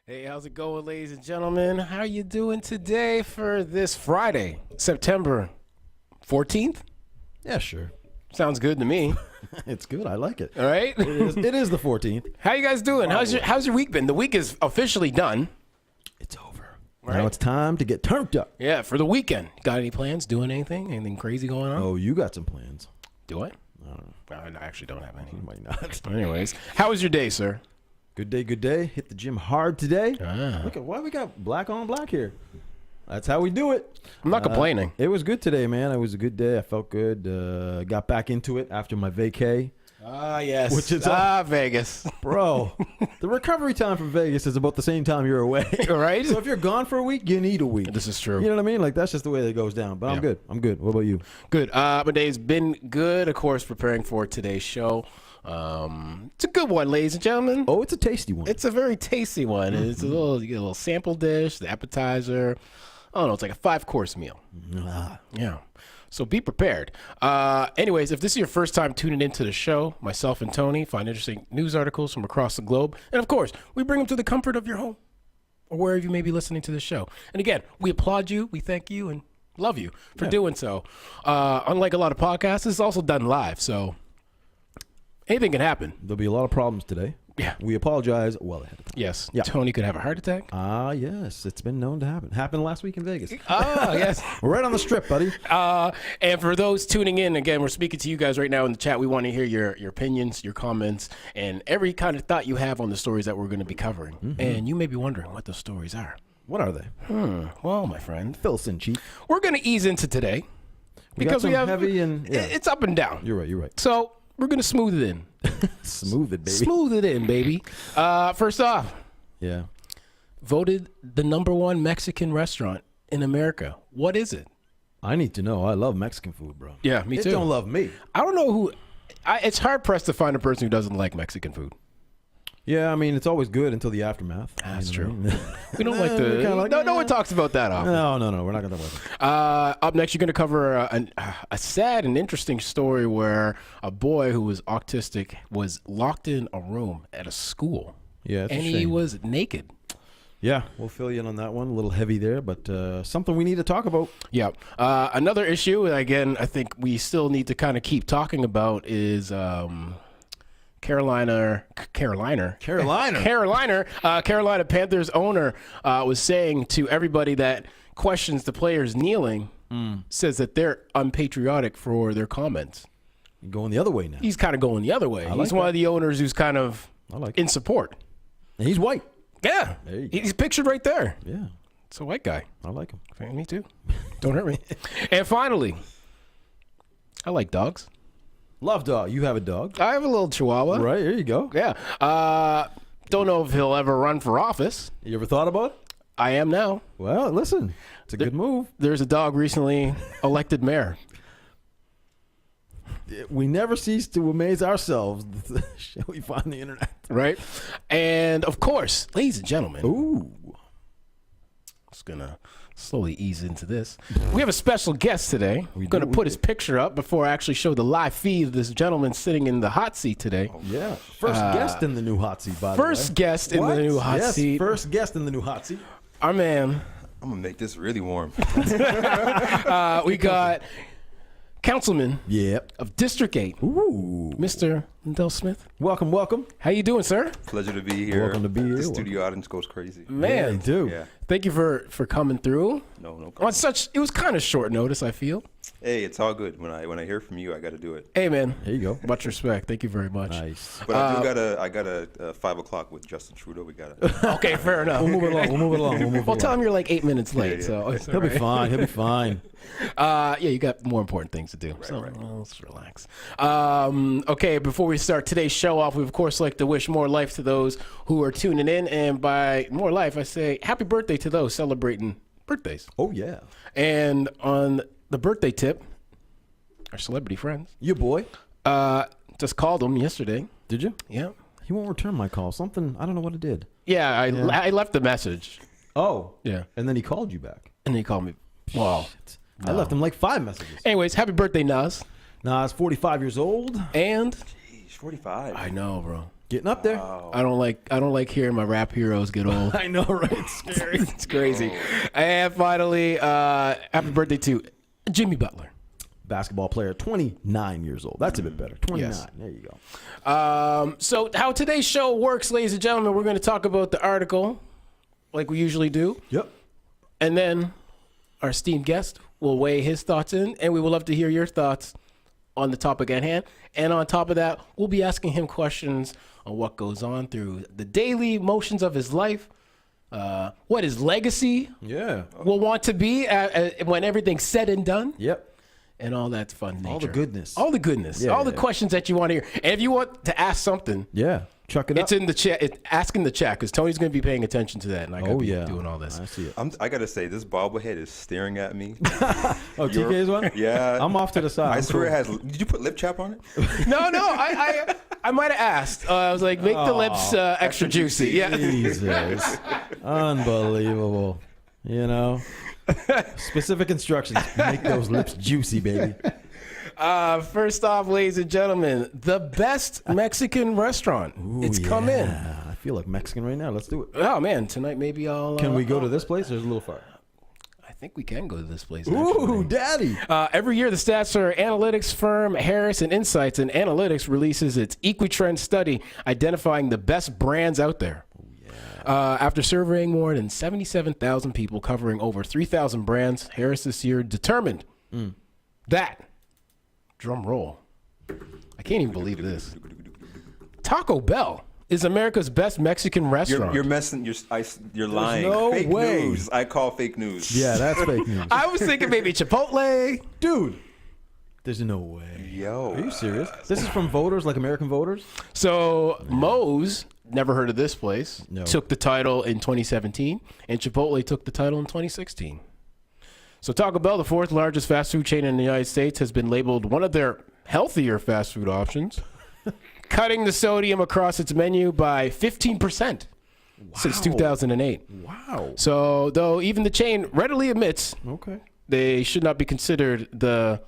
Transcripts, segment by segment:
Hey, how's it going, ladies and gentlemen? How you doing today for this Friday, September 14th? Yeah, sure. Sounds good to me. It's good. I like it. All right. It is the 14th. How you guys doing? How's your week been? The week is officially done. It's over. Right. Now it's time to get turned up. Yeah, for the weekend. Got any plans? Doing anything? Anything crazy going on? Oh, you got some plans. Do I? I don't know. I actually don't have any. You might not. Anyways, how was your day, sir? Good day, good day. Hit the gym hard today. Ah. Look at why we got black on black here. That's how we do it. I'm not complaining. It was good today, man. It was a good day. I felt good. Got back into it after my vacay. Ah, yes. Which is Vegas. Bro, the recovery time from Vegas is about the same time you're away. Right? So if you're gone for a week, you need a week. This is true. You know what I mean? Like, that's just the way that it goes down. But I'm good. I'm good. What about you? Good. My day's been good, of course, preparing for today's show. It's a good one, ladies and gentlemen. Oh, it's a tasty one. It's a very tasty one. It's you get a little sample dish, the appetizer. I don't know. It's like a 5-course meal. Yeah. So be prepared. Anyways, if this is your first time tuning into the show, myself and Tony find interesting news articles from across the globe. And of course, we bring them to the comfort of your home or wherever you may be listening to the show. And again, we applaud you, we thank you, and love you for doing so. Unlike a lot of podcasts, this is also done live. So anything can happen. There'll be a lot of problems today. Yeah. We apologize well ahead of time. Yes. Yeah. Tony could have a heart attack. Yes. It's been known to happen. Happened last week in Vegas. Oh, yes. We're right on the strip, buddy. And for those tuning in, again, we're speaking to you guys right now in the chat. We want to hear your opinions, your comments, and every kind of thought you have on the stories that we're going to be covering. Mm-hmm. And you may be wondering what those stories are. What are they? Well, my friend, Fill us in, Chief. we're going to ease into today because we have heavy and it's up and down. You're right. So we're going to smooth it in. Smooth it, baby. Smooth it in, baby. First off, Yeah. voted the #1 Mexican restaurant in America. What is it? I need to know. I love Mexican food, bro. Yeah, me too. It don't love me. I don't know who. It's hard pressed to find a person who doesn't like Mexican food. Yeah, I mean, it's always good until the aftermath. That's You know true. what I mean? We don't like the. No one talks about that often. No. We're not going to talk about it. Up next, you're going to cover a sad and interesting story where a boy who was autistic was locked in a room at a school. Yeah, it's a and he shame. was naked. Yeah, we'll fill you in on that one. A little heavy there, but something we need to talk about. Yeah. Another issue, and again, I think we still need to kind of keep talking about is Carolina Panthers owner was saying to everybody that questions the players kneeling, says that they're unpatriotic for their comments. You're going the other way now. He's kind of going the other way. He's one of the owners who's kind of in support. And he's white. Yeah. There you go. He's pictured right there. Yeah, It's a white guy. I like him. Me too. Don't hurt me. And finally, I like dogs. Love dog. You have a dog. I have a little Chihuahua. Right, here you go. Yeah. Don't know if he'll ever run for office. You ever thought about it? I am now. Well, listen, it's a good move. There's a dog recently elected mayor. We never cease to amaze ourselves. Shall we find the internet? Right? And, of course, ladies and gentlemen. Ooh. Just going to slowly ease into this. We have a special guest today. We're going to put his picture up before I actually show the live feed of this gentleman sitting in the hot seat today. Yeah. First guest in the new hot seat, by the way. First guest in the new hot seat. First guest in the new hot seat. Our man. I'm going to make this really warm. We got Councilman of District 8, Ooh. Mr. Lindell Smith. Welcome. How you doing, sir? Pleasure to be here. Welcome to be here. The studio audience goes crazy. Man, Yeah, you do. Yeah. thank you for coming through. No problem. It was kind of short notice, I feel. Hey, it's all good. When I hear from you, I got to do it. Hey, man. There you go. Much respect. Thank you very much. Nice. But I got a 5 o'clock with Justin Trudeau. We got it. Okay, fair enough. We'll move it along. Well, tell him you're like 8 minutes late, yeah. so it's He'll be fine. yeah, you got more important things to do. Let's relax. Okay, before we start today's show off, we of course like to wish more life to those who are tuning in, and by more life, I say happy birthday to those celebrating birthdays. Oh, yeah. And on the birthday tip, our celebrity friends, Your boy. just called him yesterday. Did you? Yeah. He won't return my call. Something, I don't know what it did. Yeah, I left a message. Oh. Yeah. And then he called you back. And he called me. Wow. I left him like 5 messages. Anyways, happy birthday, Nas. Nas, 45 years old. And Jeez, 45. I know, bro. Getting up there. I don't like hearing my rap heroes get old. I know, right? It's scary. It's crazy. And finally, happy birthday to Jimmy Butler. Basketball player, 29 years old. That's a bit better. 29. Yes. There you go. So how today's show works, ladies and gentlemen, we're going to talk about the article like we usually do. Yep. And then our esteemed guest will weigh his thoughts in, and we would love to hear your thoughts on the topic at hand. And on top of that, we'll be asking him questions on what goes on through the daily motions of his life, what his legacy will want to be when everything's said and done. Yep. And all that fun nature. All the goodness. All the goodness. Yeah, all the questions that you want to hear. And if you want to ask something, chuck it up. it's in the chat. Ask in the chat because Tony's going to be paying attention to that. And I got to be doing all this. I see it. I got to say, this bobblehead is staring at me. Oh, TK's one? Yeah. I'm off to the side. I swear it has. Did you put lip chap on it? No. I might have asked. I was like, make the lips extra juicy. Yeah. Jesus. Unbelievable. You know? Specific instructions. Make those lips juicy, baby. First off, ladies and gentlemen, the best Mexican restaurant. It's come in. I feel like Mexican right now. Let's do it. Oh, man. Tonight maybe I'll... Can we go to this place or is it a little far? I think we can go to this place. Ooh, daddy. Every year, the stats or analytics firm Harris and Insights and Analytics releases its Equitrend study identifying the best brands out there. After surveying more than 77,000 people covering over 3,000 brands, Harris this year determined that, drum roll, I can't even believe this, Taco Bell is America's best Mexican restaurant. You're messing. You're lying. no fake way. news. I call fake news. Yeah, that's fake news. I was thinking maybe Chipotle. Dude, there's no way. Yo. Are you serious? This is from voters, like American voters? So Moe's, never heard of this place, took the title in 2017, and Chipotle took the title in 2016. So Taco Bell, the fourth largest fast food chain in the United States, has been labeled one of their healthier fast food options, cutting the sodium across its menu by 15% since 2008. Wow. So though even the chain readily admits they should not be considered the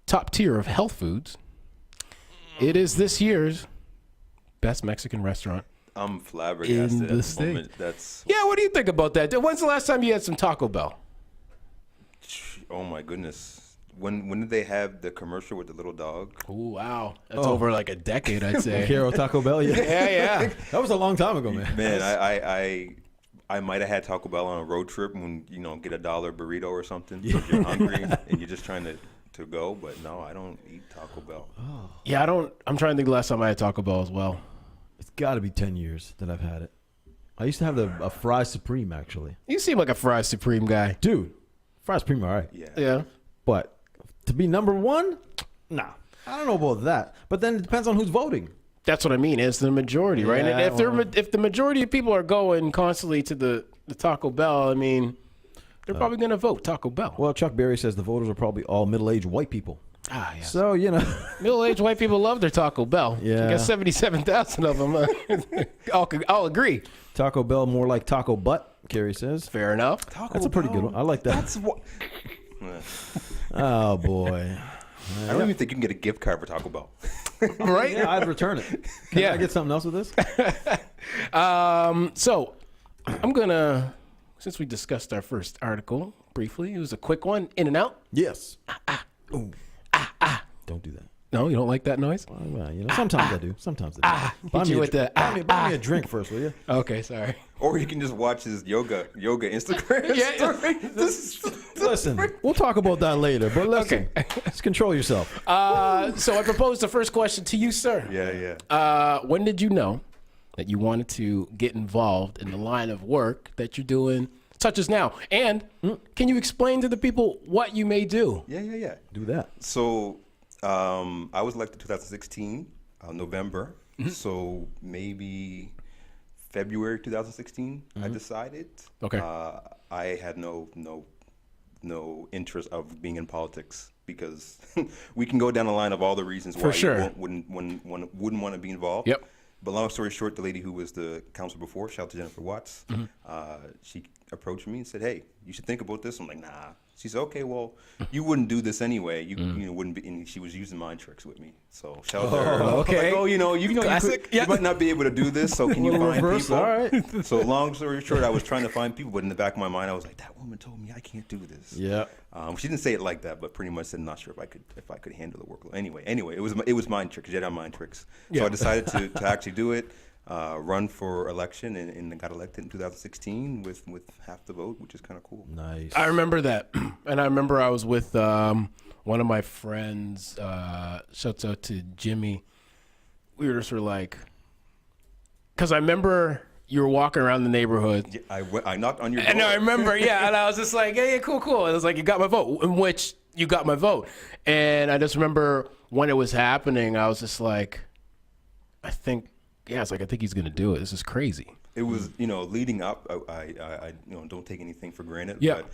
top tier of health foods, it is this year's best Mexican restaurant. I'm flabbergasted in the state. Moment. That's what do you think about that? When's the last time you had some Taco Bell? oh my goodness. When did they have the commercial with the little dog? Oh wow, that's over like a decade, I'd say. Hero Taco Bell, yeah. That was a long time ago, man. Man, I might have had Taco Bell on a road trip when get $1 burrito or something. If you're hungry and you're just trying to go, but no, I don't eat Taco Bell. Yeah, I don't. I'm trying to think the last time I had Taco Bell as well. It's got to be 10 years that I've had it. I used to have a Fries Supreme, actually. You seem like a Fries Supreme guy. Dude, Fries Supreme, all right. Yeah. But to be number one, nah. I don't know about that. But then it depends on who's voting. That's what I mean. It's the majority, right? Yeah, And if the majority of people are going constantly to the Taco Bell, I mean, they're probably going to vote Taco Bell. Well, Chuck Berry says the voters are probably all middle-aged white people. Ah, yes. So, Middle-aged white people love their Taco Bell. Yeah. I guess 77,000 of them. I'll agree. Taco Bell more like taco butt, Kerry says. Fair enough. That's a pretty good one. I like that. That's what. Oh, boy. I don't even think you can get a gift card for Taco Bell. Right? Yeah, I'd return it. Can I get something else with this? So I'm going to, since we discussed our first article briefly, it was a quick one, in and out. Yes. Don't do that. No, you don't like that noise? Well, sometimes I do. Sometimes I do. Hit you with the buy me a drink first, will you? Okay, sorry. Or you can just watch his yoga Instagram story. Listen, we'll talk about that later. But listen, just control yourself. So I propose the first question to you, sir. Yeah. When did you know that you wanted to get involved in the line of work that you're doing, such as now? And can you explain to the people what you may do? Yeah. Do that. So I was elected 2016, November. So maybe February 2016, I decided. Okay. I had no interest of being in politics because we can go down the line of all the reasons why you wouldn't want to be involved. Yep. But long story short, the lady who was the counselor before, shout out to Jennifer Watts, she approached me and said, "Hey, you should think about this." I'm like, "Nah, She said, okay, well, you wouldn't do this anyway. You wouldn't be. And she was using mind tricks with me. So shout out to her. Okay. Like, you might not be able to do this. So can you find people? All right. So long story short, I was trying to find people, but in the back of my mind, I was like, that woman told me I can't do this. Yeah. She didn't say it like that, but pretty much said, not sure if I could handle the workload. Anyway, it was mind tricks. Jedi mind tricks. So I decided to actually do it. Run for election and got elected in 2016 with half the vote, which is kind of cool. Nice. I remember that, and I remember I was with one of my friends. Shouts out to Jimmy. We were just like, because I remember you were walking around the neighborhood. Yeah, I knocked on your door. And I remember, and I was just like, yeah, cool. And it was like, you got my vote, in which you got my vote. And I just remember when it was happening, I was just like, I think he's going to do it. This is crazy. It was, leading up, I don't take anything for granted. Yeah. But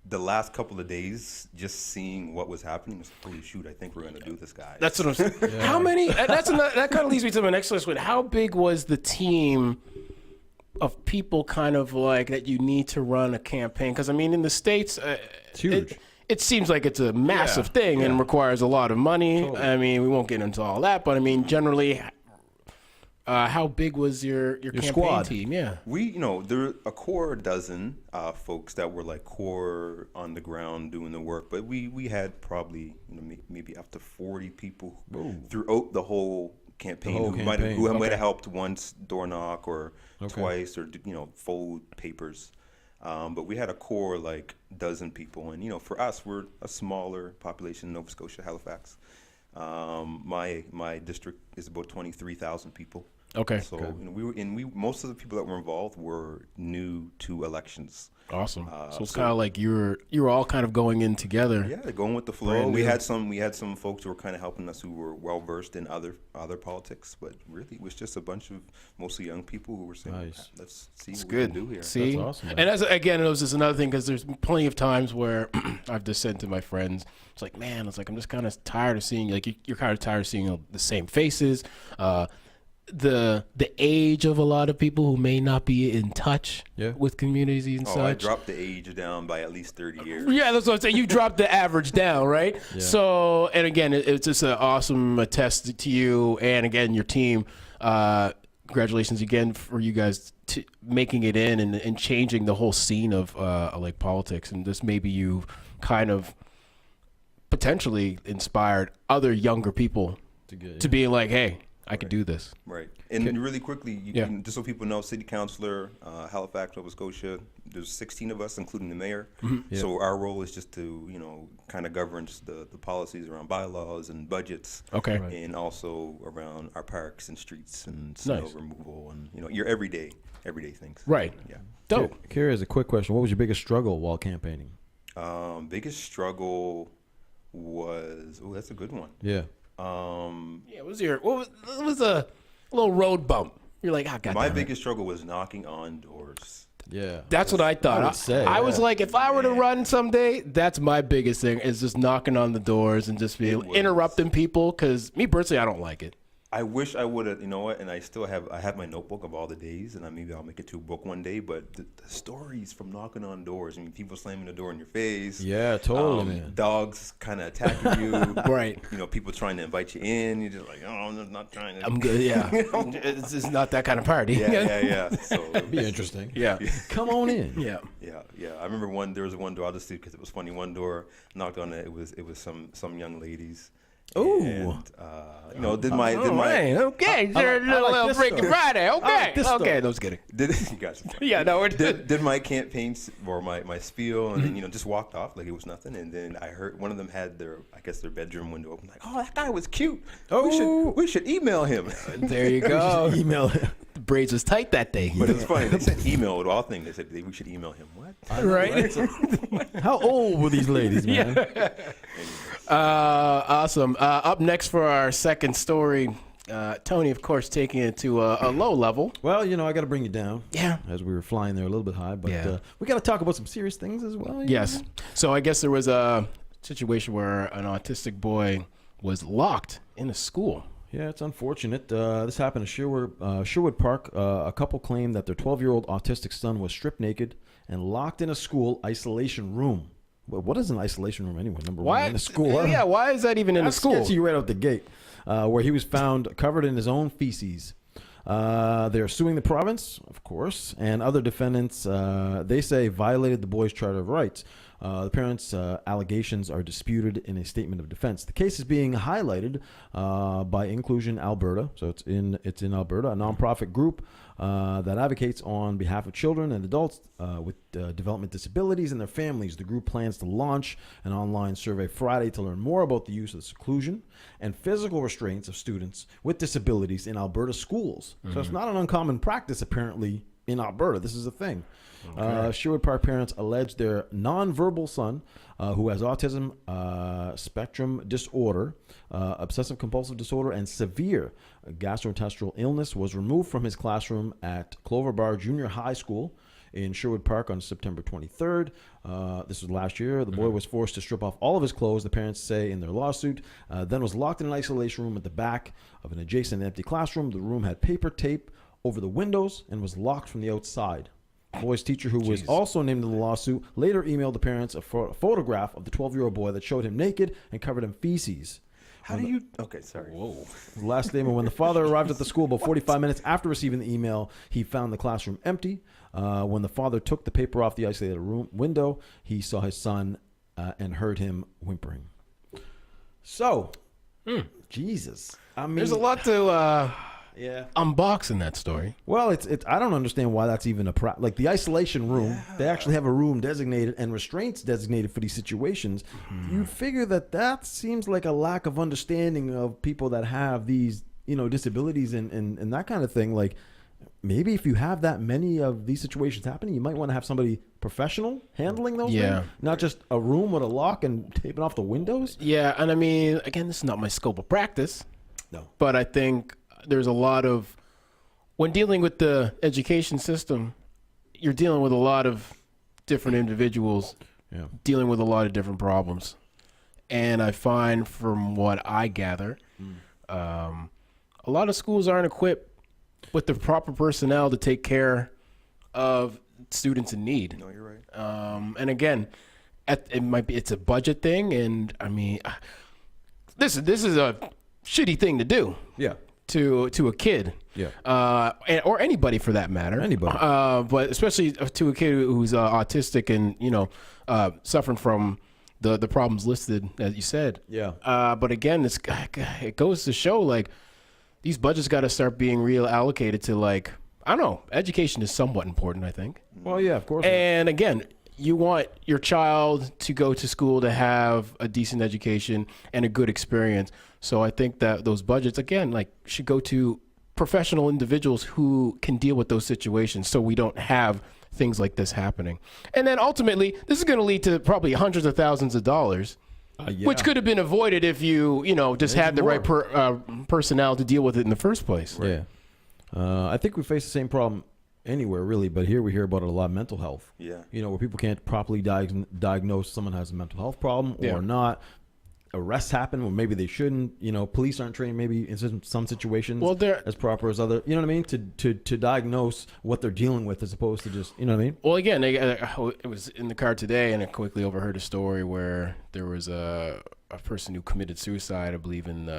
the last couple of days, just seeing what was happening, was holy shoot, I think we're going to do this, guys. That's what I'm saying. Yeah. How many, that kind of leads me to my next question. How big was the team of people kind of like that you need to run a campaign? Because, I mean, in the States, it's huge. It seems like it's a massive thing and requires a lot of money. Totally. I mean, we won't get into all that, but I mean, generally, how big was your campaign squad team? Yeah, there were a core dozen folks that were like core on the ground doing the work, but we had probably maybe up to 40 people throughout the whole campaign who might have helped once door knock or twice or fold papers. But we had a core like dozen people, and for us, we're a smaller population, Nova Scotia, Halifax. My district is about 23,000 people. Okay. So most of the people that were involved were new to elections. Awesome. So it's kind of like you were all kind of going in together. Yeah, going with the flow. We had some folks who were kind of helping us who were well versed in other politics, but really it was just a bunch of mostly young people who were saying, nice. Let's see it's what good. we can do here. See? That's awesome. Man. And again, it was just another thing because there's plenty of times where I've just said to my friends, it's like, man, I'm just kind of tired of seeing, like, you're kind of tired of seeing the same faces. The age of a lot of people who may not be in touch with communities and such. I dropped the age down by at least 30 years. Yeah, that's what I'm saying. You dropped the average down, right? Yeah. So, and again, it's just an awesome test to you and again your team. Congratulations again for you guys making it in and changing the whole scene of like politics, and this maybe you kind of potentially inspired other younger people to be like, hey, I could do this. Right. And really quickly, just so people know, City Councilor, Halifax, Nova Scotia, there's 16 of us, including the mayor. Mm-hmm. Yeah. So our role is just to, kind of govern the policies around bylaws and budgets. Okay. Right. And also around our parks and streets and snow removal and, your everyday things. Right. Yeah. Dope. Curious, a quick question. What was your biggest struggle while campaigning? Biggest struggle was, that's a good one. Yeah. What was a little road bump? You're like, oh, God. My biggest struggle was knocking on doors. Yeah. That's what I thought. I was like, if I were to run someday, that's my biggest thing is just knocking on the doors and just interrupting people. Because me personally, I don't like it. I wish I would have, and I still have my notebook of all the days, and maybe I'll make it to a book one day. But the stories from knocking on doors, people slamming the door in your face. Yeah, totally, man. Dogs kind of attacking you. Right. People trying to invite you in. You're just like, oh, I'm not trying to. I'm good, yeah. It's just not that kind of party. Yeah. So it'd be interesting. Yeah. Come on in. Yeah. I remember there was one door, I'll just see because it was funny. One door, knocked on it. It was some young ladies. Oh, did my okay, I little Freaky Friday. Okay, okay. No, just kidding. You guys are funny. Yeah, no, did my campaign or my spiel, and then just walked off like it was nothing. And then I heard one of them had their bedroom window open. Like, oh, that guy was cute. Oh, we should email him. There you go. Email him. The braids was tight that day. But it's funny. They said email with all things. They said we should email him. What? Right? How old were these ladies, man? Awesome. Up next for our second story, Tony, of course, taking it to a low level. Well, I got to bring you down. Yeah. As we were flying there a little bit high, but we got to talk about some serious things as well. Yes. So I guess there was a situation where an autistic boy was locked in a school. Yeah, it's unfortunate. This happened at Sherwood Park. A couple claimed that their 12-year-old autistic son was stripped naked and locked in a school isolation room. What is an isolation room anyway? Number Why one in a school. Yeah, why is that even in a That school? gets you right out the gate, where he was found covered in his own feces. They're suing the province, of course, and other defendants, they say, violated the boy's Charter of Rights. The parents' allegations are disputed in a statement of defense. The case is being highlighted by Inclusion Alberta, so it's in Alberta, a nonprofit group that advocates on behalf of children and adults with development disabilities and their families. The group plans to launch an online survey Friday to learn more about the use of seclusion and physical restraints of students with disabilities in Alberta schools. So it's not an uncommon practice, apparently, in Alberta. This is a thing. Sherwood Park parents allege their nonverbal son, who has autism spectrum disorder, obsessive compulsive disorder, and severe gastrointestinal illness, was removed from his classroom at Clover Bar Junior High School in Sherwood Park on September 23rd. This was last year. The boy was forced to strip off all of his clothes, the parents say in their lawsuit, then was locked in an isolation room at the back of an adjacent empty classroom. The room had paper tape over the windows and was locked from the outside. The boy's teacher, who was also named in the lawsuit, later emailed the parents a photograph of the 12-year-old boy that showed him naked and covered in feces. How do you? Okay, sorry. Whoa. The last statement: when the father arrived at the school about 45 minutes after receiving the email, he found the classroom empty. When the father took the paper off the isolated room window, he saw his son and heard him whimpering. So, Jesus. I mean, There's a lot to yeah. unbox in that story. Well, it's I don't understand why that's even like the isolation room. Yeah. They actually have a room designated and restraints designated for these situations. You'd figure that seems like a lack of understanding of people that have these, disabilities and that kind of thing. Like, maybe if you have that many of these situations happening, you might want to have somebody professional handling those things, not just a room with a lock and taping off the windows. Yeah, and I mean, again, this is not my scope of practice. No. But I think there's a lot of, when dealing with the education system, you're dealing with a lot of different individuals, dealing with a lot of different problems. And I find, from what I gather, a lot of schools aren't equipped with the proper personnel to take care of students in need. No, you're right. And again, it's a budget thing, and I mean, this is a shitty thing to do. Yeah. To a kid, or anybody for that matter, but especially to a kid who's autistic and suffering from the problems listed, as you said. But again, it goes to show, like, these budgets got to start being reallocated to, like, I don't know, education is somewhat important, I think. Well, yeah, of course. And again, you want your child to go to school to have a decent education and a good experience. So I think that those budgets, again, like, should go to professional individuals who can deal with those situations, so we don't have things like this happening. And then ultimately, this is going to lead to probably hundreds of thousands of dollars, which could have been avoided if you just had the right personnel to deal with it in the first place. Right? Yeah. I think we face the same problem anywhere, really, but here we hear about it a lot, mental health. Yeah. Where people can't properly diagnose someone has a mental health problem or not. Arrests happen when maybe they shouldn't. Police aren't trained maybe in some situations as proper as other. You know what I mean? To diagnose what they're dealing with as opposed to just, you know what I mean? Well, again, it was in the car today, and I quickly overheard a story where there was a person who committed suicide, I believe, in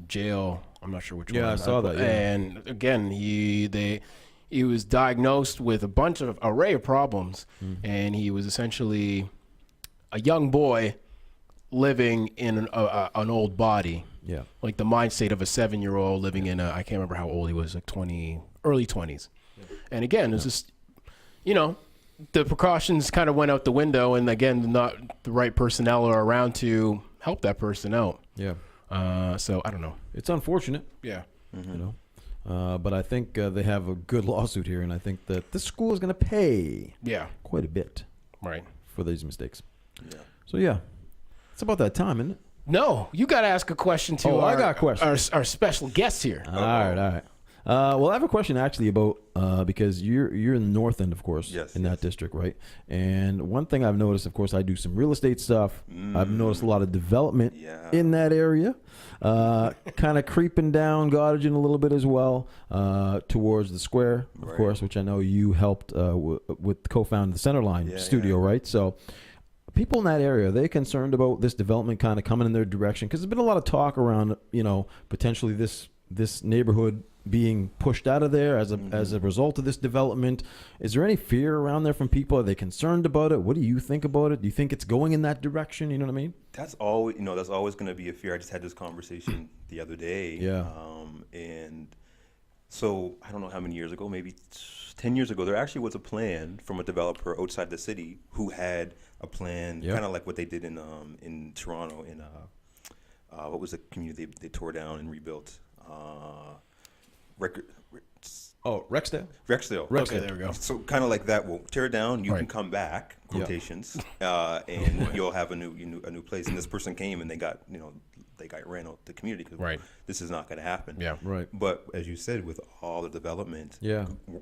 jail. I'm not sure which one. Yeah, I saw that. Yeah. And again, he was diagnosed with a array of problems, and he was essentially a young boy living in an old body. Yeah. Like the mind state of a 7-year-old living in I can't remember how old he was, like early 20s. Yeah. And again, it's just, the precautions kind of went out the window, and again, not the right personnel are around to help that person out. Yeah. So I don't know. It's unfortunate. Yeah. But I think they have a good lawsuit here, and I think that this school is going to pay quite a bit for these mistakes. Yeah. So, yeah. It's about that time, isn't it? No, you got to ask a question to I got a question. Our special guest here. All right. Well, I have a question actually about because you're in the north end, of course, in that district, right? And one thing I've noticed, of course, I do some real estate stuff. I've noticed a lot of development in that area, kind of creeping down, gottaging a little bit as well towards the square, of course, which I know you helped with co-founding the Centerline studio, right? So people in that area, are they concerned about this development kind of coming in their direction? Because there's been a lot of talk around, potentially this neighborhood being pushed out of there as a result of this development. Is there any fear around there from people? Are they concerned about it? What do you think about it? Do you think it's going in that direction? You know what I mean? That's always going to be a fear. I just had this conversation the other day. Yeah. And so I don't know how many years ago, maybe 10 years ago, there actually was a plan from a developer outside the city who had a plan, kind of like what they did in Toronto in what was the community they tore down and rebuilt? Rexdale? Rexdale. Okay, there we go. So kind of like that. We'll tear it down. You can come back. Quotations. And you'll have a new place. And this person came and they got ran out the community because this is not going to happen. Yeah. Right. But as you said, with all the development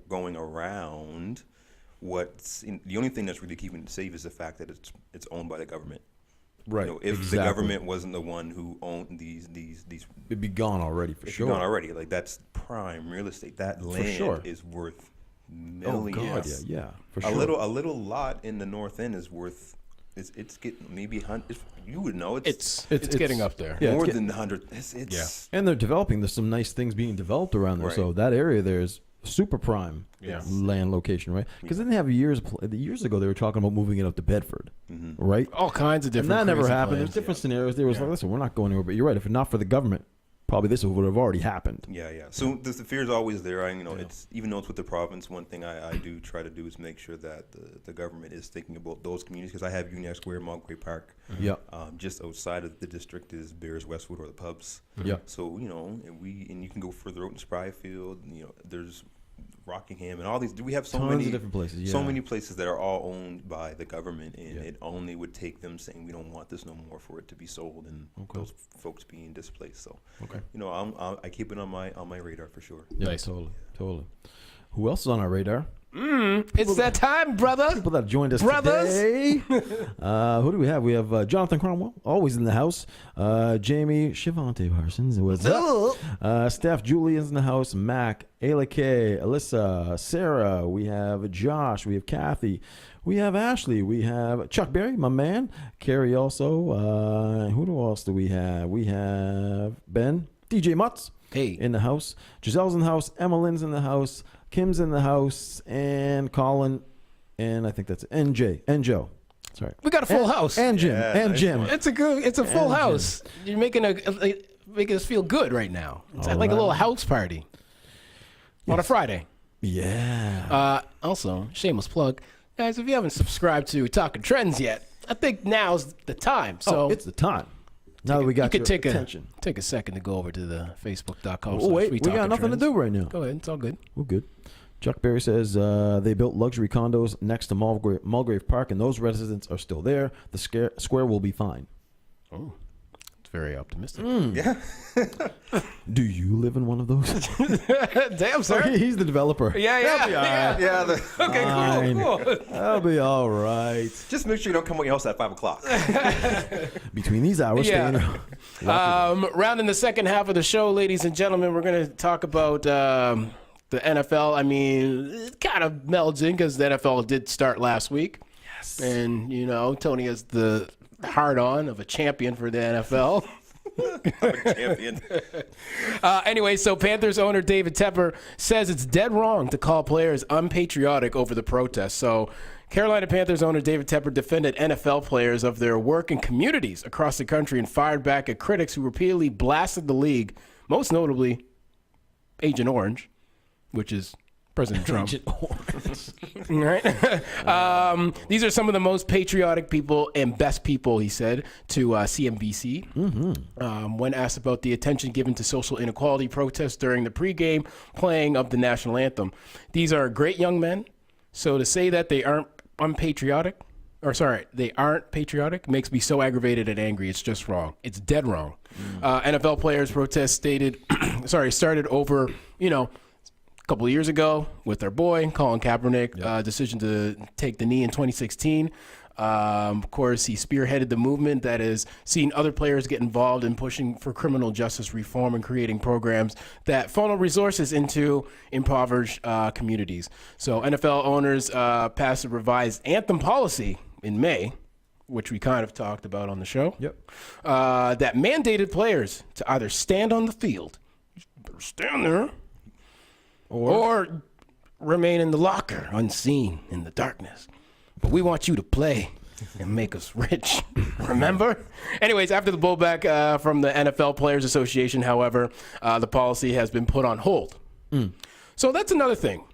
going around, the only thing that's really keeping it safe is the fact that it's owned by the government. Right. If the government wasn't the one who owned these, it'd be gone already for sure. It'd be gone already. Like that's prime real estate. That land is worth millions. Oh God, yeah, for sure. A little lot in the North End is worth. It's getting maybe you would know it's getting up there. Yeah, more than 100. And they're developing. There's some nice things being developed around there. So that area there is super prime land location, right? Because then they have years ago they were talking about moving it up to Bedford, right? All kinds of different. And that never happened. Plans. There's different scenarios. There was like, listen, we're not going anywhere. But you're right. If not for the government, probably this would have already happened. Yeah. So the fear is always there. It's even though it's with the province. One thing I do try to do is make sure that the government is thinking about those communities. Because I have Union Square, Mulgrave Park. Yeah. Just outside of the district is Bears, Westwood, or the pubs. Yeah. So and you can go further out in Spryfield. There's Rockingham and all these. We have so Tons many of different places. Yeah. So many places that are all owned by the government, and it only would take them saying we don't want this no more for it to be sold, and those folks being displaced. So, I keep it on my radar for sure. Yeah, nice. Totally. Who else is on our radar? It's that time, brother. People that joined us today. Who do we have? We have Jonathan Cromwell, always in the house. Jamie Shivante Parsons, what's up? Steph Julian's in the house. Mac, Ayla K, Alyssa, Sarah. We have Josh. We have Kathy. We have Ashley. We have Chuck Berry, my man. Carrie also. Who else do we have? We have Ben, DJ Mutz. In the house. Giselle's in the house. Emma Lynn's in the house. Kim's in the house. And Colin. And I think that's it. And Jay. And Joe. Sorry. We got a full house. And Jim. And Jim. It's a full house. You're making us feel good right now. It's like a little house party. On a Friday. Yeah. Also, shameless plug. Guys, if you haven't subscribed to Talking Trends yet, I think now's the time. So it's the time. Now that we got your attention. Take a second to go over to the facebook.com. Oh, wait, we got nothing to do right now. Go ahead. It's all good. We're good. Chuck Berry says they built luxury condos next to Mulgrave Park, and those residents are still there. The square will be fine. Oh, it's very optimistic. Yeah. Do you live in one of those? Damn, sir. Oh, he's the developer. Yeah. Okay, cool. That'll be all right. Just make sure you don't come out your house at 5 o'clock. Between these hours, rounding the second half of the show, ladies and gentlemen, we're going to talk about the NFL. I mean, it kind of melds in because the NFL did start last week. Yes. And, Tony has the hard-on of a champion for the NFL. I'm a champion. Anyway, so Panthers owner David Tepper says it's dead wrong to call players unpatriotic over the protest. So Carolina Panthers owner David Tepper defended NFL players of their work in communities across the country and fired back at critics who repeatedly blasted the league, most notably Agent Orange, which is President Trump. Right? These are some of the most patriotic people and best people, he said, to CNBC. When asked about the attention given to social inequality protests during the pregame playing of the national anthem. These are great young men. So to say that they aren't patriotic makes me so aggravated and angry. It's just wrong. It's dead wrong. NFL players' protest started over, a couple of years ago with their boy, Colin Kaepernick, decision to take the knee in 2016. Of course, he spearheaded the movement that has seen other players get involved in pushing for criminal justice reform and creating programs that funnel resources into impoverished communities. So NFL owners passed a revised anthem policy in May which we kind of talked about on the show. Yep. That mandated players to either stand on the field, stand there, or remain in the locker unseen in the darkness. But we want you to play and make us rich. Remember? Anyways, after the blowback from the NFL Players Association, however, the policy has been put on hold. So that's another thing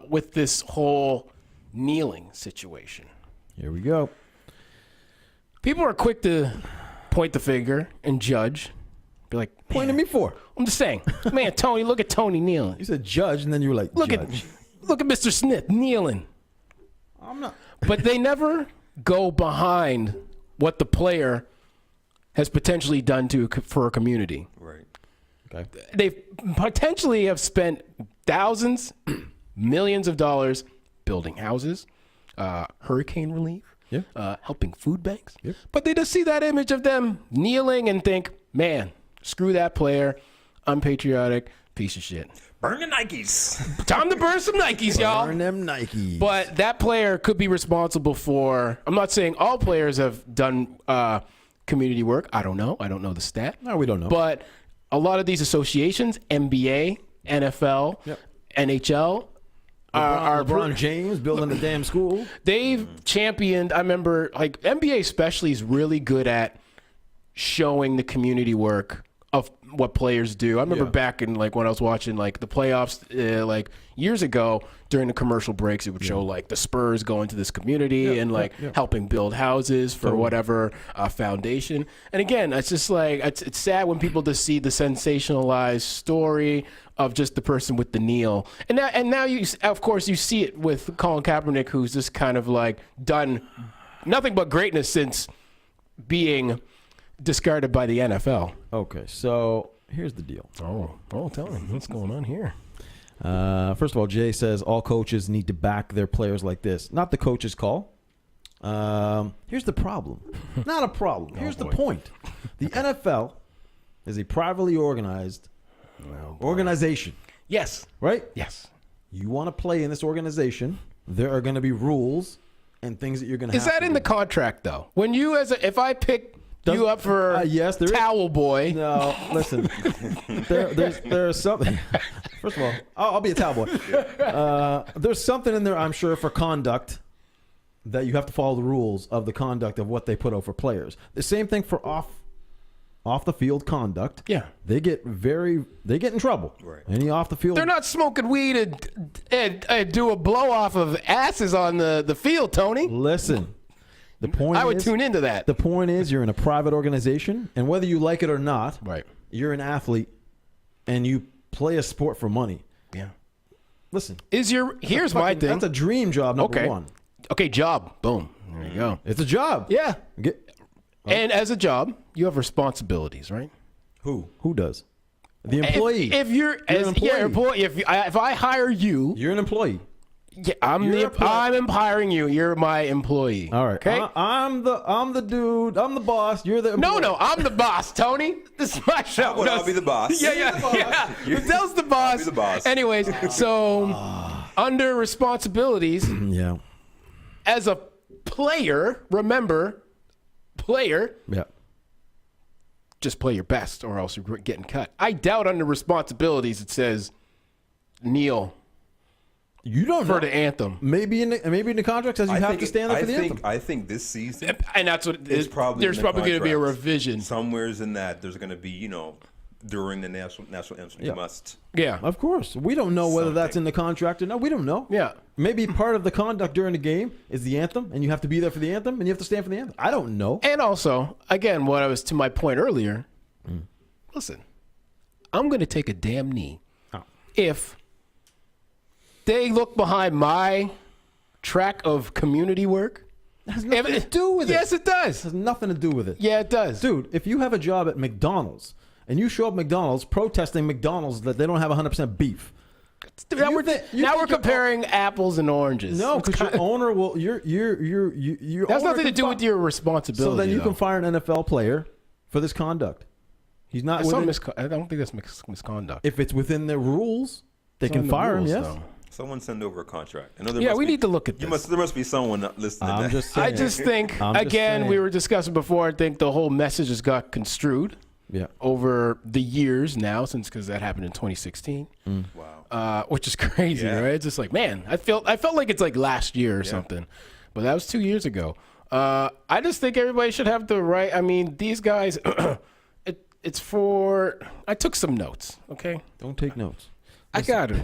with this whole kneeling situation. Here we go. People are quick to point the finger and judge. Be like, Point at me for? I'm just saying, man, Tony, look at Tony kneeling. You said judge, and then you were like, Look judge. at Mr. Smith kneeling. I'm not. But they never go behind what the player has potentially done for a community. Right. Okay. They potentially have spent thousands, millions of dollars building houses, hurricane relief, helping food banks. Yep. But they just see that image of them kneeling and think, man, screw that player, unpatriotic, piece of shit. Burn the Nikes. Time to burn some Nikes, y'all. Burn them Nikes. But that player could be responsible for, I'm not saying all players have done community work. I don't know. I don't know the stat. No, we don't know. But a lot of these associations, NBA, NFL, NHL, LeBron James building a damn school. They've championed, I remember, like NBA especially is really good at showing the community work of what players do. I remember back in like when I was watching like the playoffs like years ago during the commercial breaks, it would show like the Spurs going to this community and like helping build houses for whatever foundation. And again, it's just like it's sad when people just see the sensationalized story of just the person with the kneel. And now you of course you see it with Colin Kaepernick, who's just kind of like done nothing but greatness since being discarded by the NFL. Okay, so here's the deal. Oh, tell me what's going on here. First of all, Jay says all coaches need to back their players like this. Not the coach's call. Here's the problem. Not a problem. Here's the point. The NFL is a privately organized organization. Yes. Right? Yes. You want to play in this organization, there are going to be rules and things that you're going to have to do. Is that in the contract, though? When you, if I pick you up for yes, there towel boy. No, listen. There's something. First of all, I'll be a towel boy. There's something in there, I'm sure, for conduct that you have to follow the rules of the conduct of what they put out for players. The same thing for off the field conduct. Yeah. They get in trouble. Right. Any off the field. They're not smoking weed and do a blow off of asses on the field, Tony. Listen. The point I would tune into that. The point is you're in a private organization, and whether you like it or not, right, you're an athlete and you play a sport for money. Yeah. Listen. Here's my thing. That's a dream job, number one. Okay, job. Boom. There you go. It's a job. Yeah. And as a job, you have responsibilities, right? Who does? The employee. If you're an employee. If I hire you, you're an employee. Yeah, I'm hiring you. You're my employee. All right. Okay. I'm the dude. I'm the boss. You're the employee. No. I'm the boss, Tony. This is my show. I'll be the boss. Yeah. Lindell's the boss. I'll be the boss. Anyways, so under responsibilities, as a player, remember, Yeah. just play your best, or else you're getting cut. I doubt under responsibilities it says kneel. You don't know. For the anthem. Maybe in the contract says you have to stand up for the anthem. I think this season, and that's what there's probably going to be a revision. Somewhere's in that there's going to be, during the national anthem, you must. Yeah, of course. We don't know whether that's in the contract or not. We don't know. Yeah, maybe part of the conduct during the game is the anthem, and you have to be there for the anthem, and you have to stand for the anthem. I don't know. And also, again, what I was to my point earlier. Listen, I'm going to take a damn knee if they look behind my track of community work. It has nothing to do with it. Yes, it does. It has nothing to do with it. Yeah, it does. Dude, if you have a job at McDonald's and you show up at McDonald's protesting McDonald's that they don't have 100% beef. Now we're comparing apples and oranges. No, because your owner will. Your that's nothing to do with your responsibility. So then you can fire an NFL player for this conduct. He's not. I don't think that's misconduct. If it's within their rules, they can fire him. Yes. Someone send over a contract. I know there Yeah, must we be- need to look at this. There must be someone listening. to I'm that. just saying. I just think, I'm just again, we saying. were discussing before, I think the whole message has got construed Yeah. over the years now, because that happened in 2016, Wow. which is crazy, Yeah. right? It's just like, man, I felt like it's like last year or something, but that was 2 years ago. I just think everybody should have the right. I mean, these guys, it's for. I took some notes, okay? Don't take notes. I got to.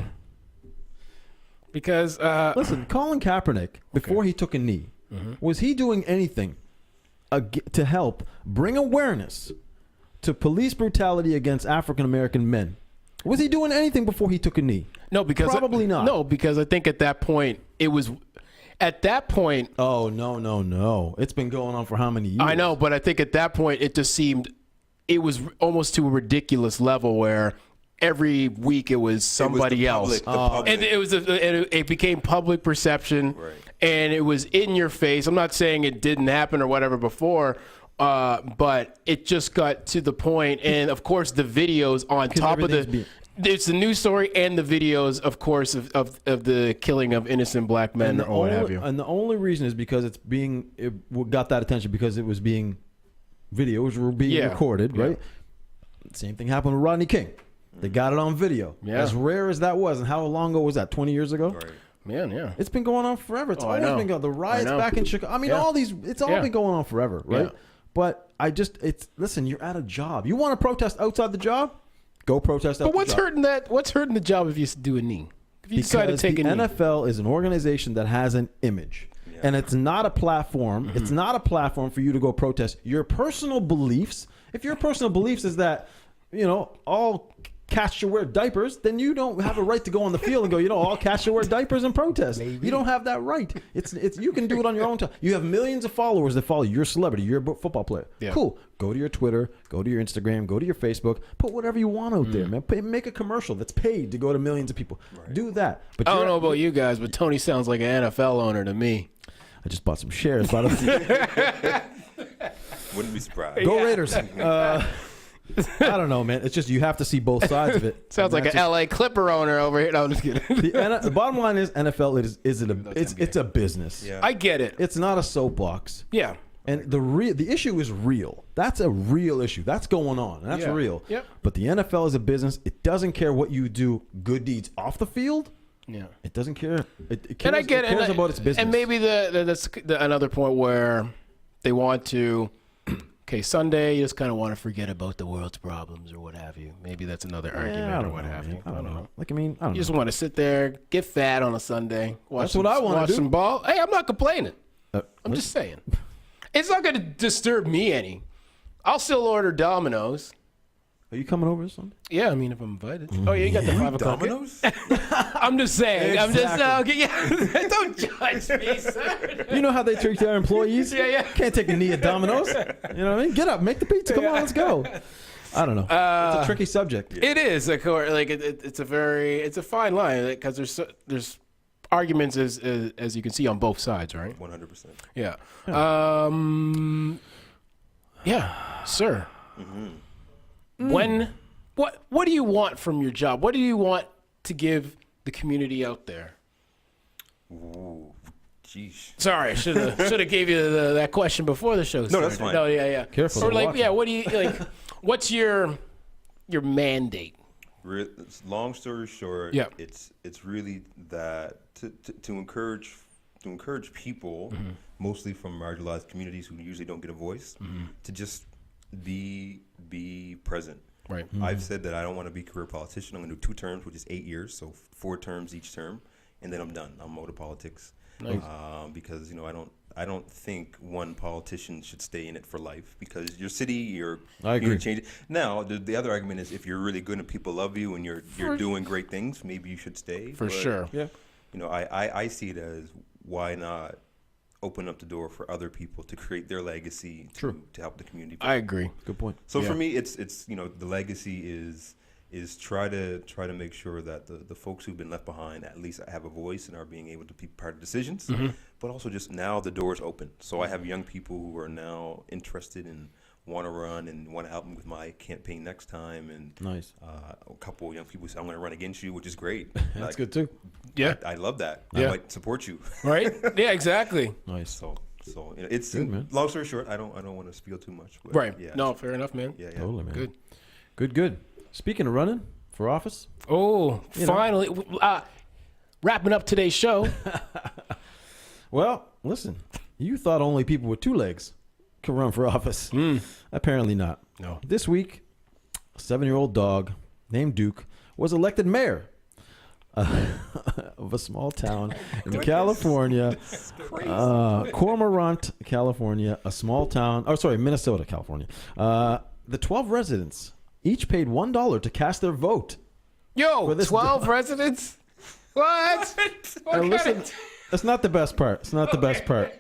Because Listen, Colin Kaepernick, before he took a knee, was he doing anything to help bring awareness to police brutality against African American men? Was he doing anything before he took a knee? no, because Probably not. No, because I think at that point it was. At that point, Oh, no. It's been going on for how many years? I know, but I think at that point it just seemed it was almost to a ridiculous level where every week it was somebody the else, public, the public. and it became public perception, Right. and it was in your face. I'm not saying it didn't happen or whatever before, but it just got to the point, and of course the videos on top of it's the news story and the videos, of course, of the killing of innocent black men or what have you. And the only reason is because it got that attention because it was being videos were being recorded, right? Same thing happened with Rodney King. They got it on video. Yeah. As rare as that was, and how long ago was that? 20 years ago? Right. Man, yeah. It's been going on forever. It's Oh, I always know. been going. The riots I know. back in Chicago. I mean, Yeah. it's all Yeah. been going on forever, right? Yeah. But listen, you're at a job. You want to protest outside the job? Go protest outside But what's the job. hurting that? What's hurting the job if you do a knee? If you decide to Because take the a knee. NFL is an organization that has an image. And it's not a platform. It's not a platform for you to go protest your personal beliefs. If your personal beliefs is that, all cats should wear diapers, then you don't have a right to go on the field and go, all cats should wear diapers and protest. You don't have that right. It's you can do it on your own time. You have millions of followers that follow your celebrity, your football player. Yeah. Cool. Go to your Twitter, go to your Instagram, go to your Facebook, put whatever you want out there, man. Make a commercial that's paid to go to millions of people. Right. Do that. But I don't know about you guys, but Tony sounds like an NFL owner to me. I just bought some shares. By the way. Wouldn't be surprised. Go Raiders. I don't know, man. It's just you have to see both sides of it. Sounds like an LA Clipper owner over here. No, I'm just kidding. The bottom line is NFL it's a business. Yeah. I get it. It's not a soapbox. Yeah. And the issue is real. That's a real issue. That's going on. And that's Yeah. real. Yep. But the NFL is a business. It doesn't care what you do, good deeds off the field. Yeah. It doesn't care. It cares, And I get it. it cares about its business. And maybe that's another point where they want to. Okay, Sunday, you just kind of want to forget about the world's problems or what have you. Maybe that's another argument I or don't what know, have man. you. I don't know. I don't You know. just want to sit there, get fat on a Sunday. That's what I wanna watch do. some ball. Hey, I'm not complaining. I'm just saying. It's not going to disturb me any. I'll still order Domino's. Are you coming over Sunday? Yeah, I mean, if I'm invited. Oh, yeah, you got the 5 o'clock. Domino's? I'm just saying. I'm just Exactly. yeah. Don't judge me, sir. You know how they treat their employees? Yeah. Can't take a knee at Domino's. You know what I mean? Get up, make the pizza. Come on, let's go. I don't know. It's a tricky subject. It is, of course. Like it's a fine line because there's arguments as you can see on both sides, right? 100%. Yeah. Yeah, sir. When what do you want from your job? What do you want to give the community out there? Ooh, jeez. Sorry, I should have gave you that question before the show started. No, that's fine. No, yeah. Careful, Or they're like, watching. yeah, what do you like? What's your mandate? Long story short, Yeah. it's really that to encourage people, mostly from marginalized communities who usually don't get a voice, to just be present. Right. I've said that I don't want to be a career politician. I'm going to do 2 terms, which is 8 years, so 4 terms each term, and then I'm done. I'm out of politics. Nice. Because I don't think one politician should stay in it for life because your city, your I agree. community changes. Now, the other argument is if you're really good and people love you and you're doing great things, maybe you should stay. For But, sure. Yeah. I see it as why not open up the door for other people to create their legacy to help the community. I agree. Good point. So Yeah. for me, it's the legacy is try to make sure that the folks who've been left behind at least have a voice and are being able to be part of decisions, but also just now the door's open. So I have young people who are now interested in want to run and want to help me with my campaign next time. And Nice. A couple of young people say, I'm going to run against you, which is great. That's good too. Yeah. I love that. Yeah. I might support you. Right? Yeah, exactly. Nice. So it's Good, man. long story short. I don't want to spiel too much. But Right. Yeah. No, fair enough, man. Yeah. Totally, man. Good. Good. Speaking of running for office, Oh, finally. Wrapping up today's show. well, listen, you thought only people with 2 legs could run for office. Apparently not. No. This week, a 7-year-old dog named Duke was elected mayor of a small town in California, Cormorant, California, a small town. Oh, sorry, Minnesota, California. The 12 residents each paid $1 to cast their vote. Yo, this 12 residents? What? Now, listen, that's not the best part. It's not the best part.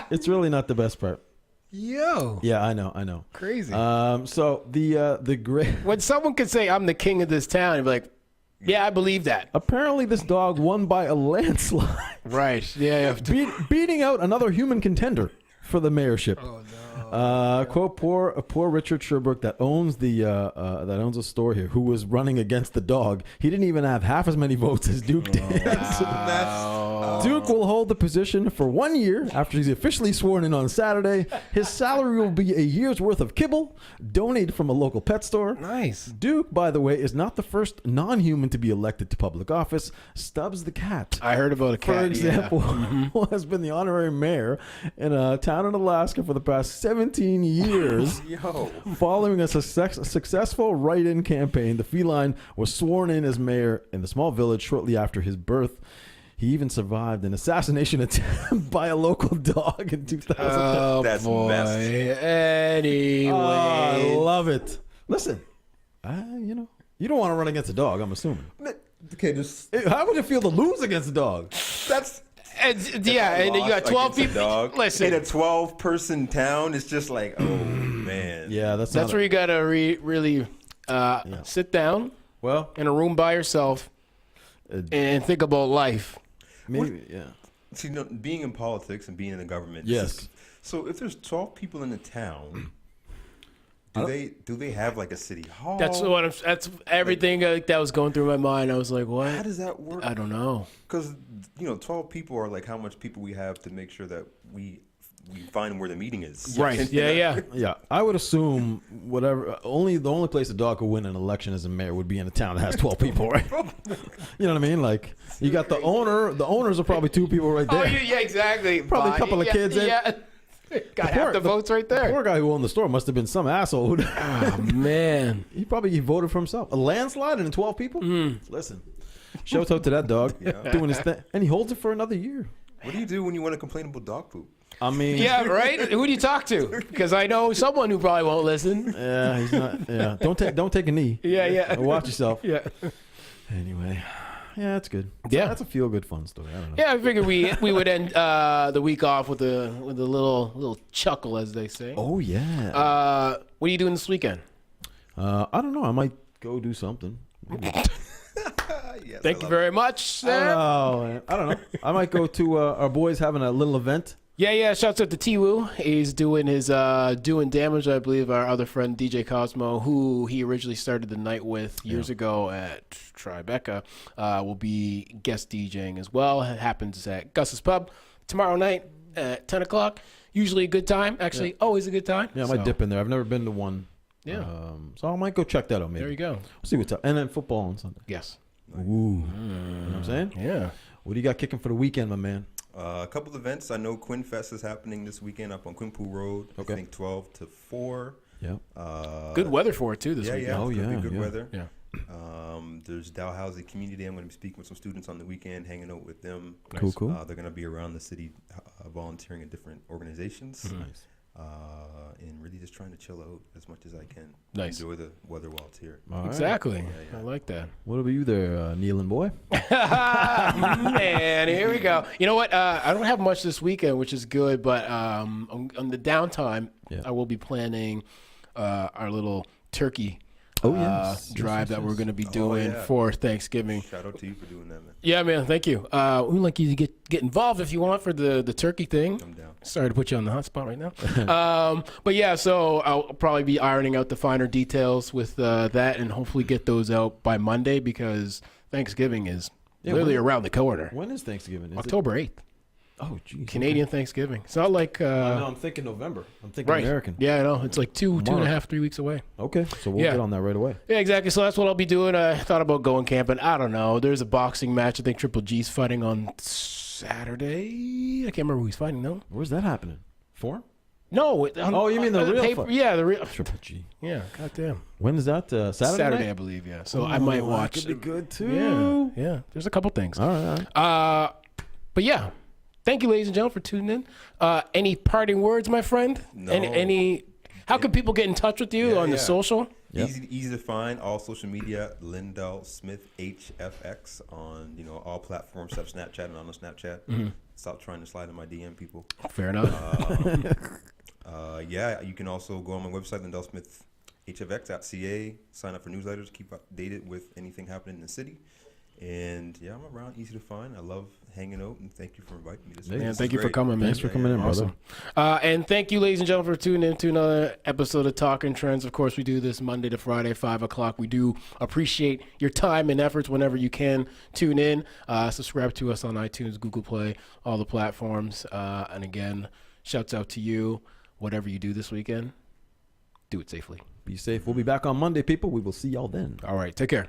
It's really not the best part. Yo. Yeah, I know. Crazy. So the great. When someone could say, I'm the king of this town, you'd be like, yeah, I believe that. Apparently, this dog won by a landslide, Right. Yeah. beating out another human contender for the mayorship. Oh, no. Quote, poor Richard Sherbrooke that owns a store here, who was running against the dog. He didn't even have half as many votes as Duke did. Duke will hold the position for 1 year after he's officially sworn in on Saturday. His salary will be a year's worth of kibble donated from a local pet store. Nice. Duke, by the way, is not the first non-human to be elected to public office. Stubbs the cat, I heard about a cat. for example, Yeah. has been the honorary mayor in a town in Alaska for the past 17 years. Yo. Following a successful write-in campaign, the feline was sworn in as mayor in the small village shortly after his birth. He even survived an assassination attempt by a local dog in 2010. Oh, That's boy. messed. Anyway. Oh, I love it. Listen, you don't want to run against a dog, I'm assuming. Okay, just How would it feel to lose against a dog? that's And you got 12 people. Dog. Listen. In a 12-person town, it's just like, oh man. Yeah, that's That's where you got to really sit down Well, in a room by yourself and think about life. maybe, yeah. See, being in politics and being in the government. Yes. So if there's 12 people in the town, do they have like a city hall? That's everything that was going through my mind. I was like, what? How does that work? I don't know. Because 12 people are like how much people we have to make sure that we find where the meeting is. Right. Yeah. Yeah, I would assume the only place a dog could win an election as a mayor would be in a town that has 12 people, right? You know what I mean? Like, you got the owner. The owners are probably 2 people right there. Oh, yeah, exactly. Probably a couple of kids in. Yeah. Got half the votes right The there. poor guy who owned the store must have been some asshole. Oh, man. He voted for himself. A landslide and 12 people? Listen, shout out to that dog doing his thing. And he holds it for another year. What do you do when you want to complain about dog poop? I mean, Yeah, right? Who do you talk to? Because I know someone who probably won't listen. yeah, he's not. Yeah, don't take a knee. Yeah. Watch yourself. Yeah. Anyway, yeah, that's good. Yeah. That's a feel good fun story. I don't know. Yeah, I figured we would end the week off with a little chuckle, as they say. Oh yeah. What are you doing this weekend? I don't know. I might go do something. Yes, Thank you very much, sir. Oh, I don't know. I might go to our boys having a little event. Yeah. Shouts out to T-Woo. He's doing his Doing Damage, I believe. Our other friend, DJ Cosmo, who he originally started the night with years ago at Tribeca, will be guest DJing as well. It happens at Gus's Pub tomorrow night at 10 o'clock. Usually a good time. Actually, always a good time. Yeah, I might dip in there. I've never been to one. Yeah. So I might go check that out. Maybe. There you go. We'll see what's up. And then football on Sunday. Yes. Ooh. You know what I'm saying? Yeah. What do you got kicking for the weekend, my man? A couple of events. I know Quinn Fest is happening this weekend up on Quinpool Road. Okay. I think 12 to 4. Yeah. Good weather for it, too, this Yeah, weekend. yeah. Oh, It's gonna yeah, be good yeah. weather. Yeah. There's Dalhousie Community Day. I'm going to be speaking with some students on the weekend, hanging out with them. Cool, cool. They're going to be around the city volunteering in different organizations. Nice. And really just trying to chill out as much as I can. Nice. Enjoy the weather while it's here. All right. Exactly. Yeah. I like that. What about you there, Nealon boy? Man, here we go. You know what? I don't have much this weekend, which is good, but on the downtime, Yeah. I will be planning our little turkey drive that we're going to be doing for Thanksgiving. Shout out to you for doing that, man. Yeah, man. Thank you. We'd like you to get involved if you want for the turkey thing. I'm down. Sorry to put you on the hot spot right now. But yeah, so I'll probably be ironing out the finer details with that and hopefully get those out by Monday because Thanksgiving is literally around the corner. When is Thanksgiving? Is October 8th. Oh, geez. Canadian Thanksgiving. It's not like... no, I'm thinking November. I'm thinking American. Yeah, I know. It's like 2.5, 3 weeks away. Okay, so we'll get on that right away. Yeah, exactly. So that's what I'll be doing. I thought about going camping. I don't know. There's a boxing match. I think Triple G's fighting on Saturday. I can't remember who he's fighting, though. Where's that happening? Forum? No. You mean the real fight? Yeah, the real... Triple G. Yeah, goddamn. When is that? Saturday Saturday, night? I believe, yeah. So I might watch. That could be good, too. Yeah. There's a couple things. All right. But yeah. Thank you, ladies and gentlemen, for tuning in. Any parting words, my friend? No. How can people get in touch with you on the social? Yep. Easy to find. All social media, Lindell Smith HFX on all platforms except Snapchat and on the Snapchat. Mm-hmm. Stop trying to slide in my DM, people. Fair enough. You can also go on my website, LindellSmithHFX.ca. Sign up for newsletters. Keep updated with anything happening in the city. And I'm around, easy to find. I love hanging out, and thank you for inviting me. Thank you for coming, man. Thanks for coming in, brother. And thank you, ladies and gentlemen, for tuning in to another episode of Talking Trends. Of course, we do this Monday to Friday, 5 o'clock. We do appreciate your time and efforts whenever you can tune in. Subscribe to us on iTunes, Google Play, all the platforms. And again, shouts out to you. Whatever you do this weekend, do it safely. Be safe. We'll be back on Monday, people. We will see y'all then. All right. Take care.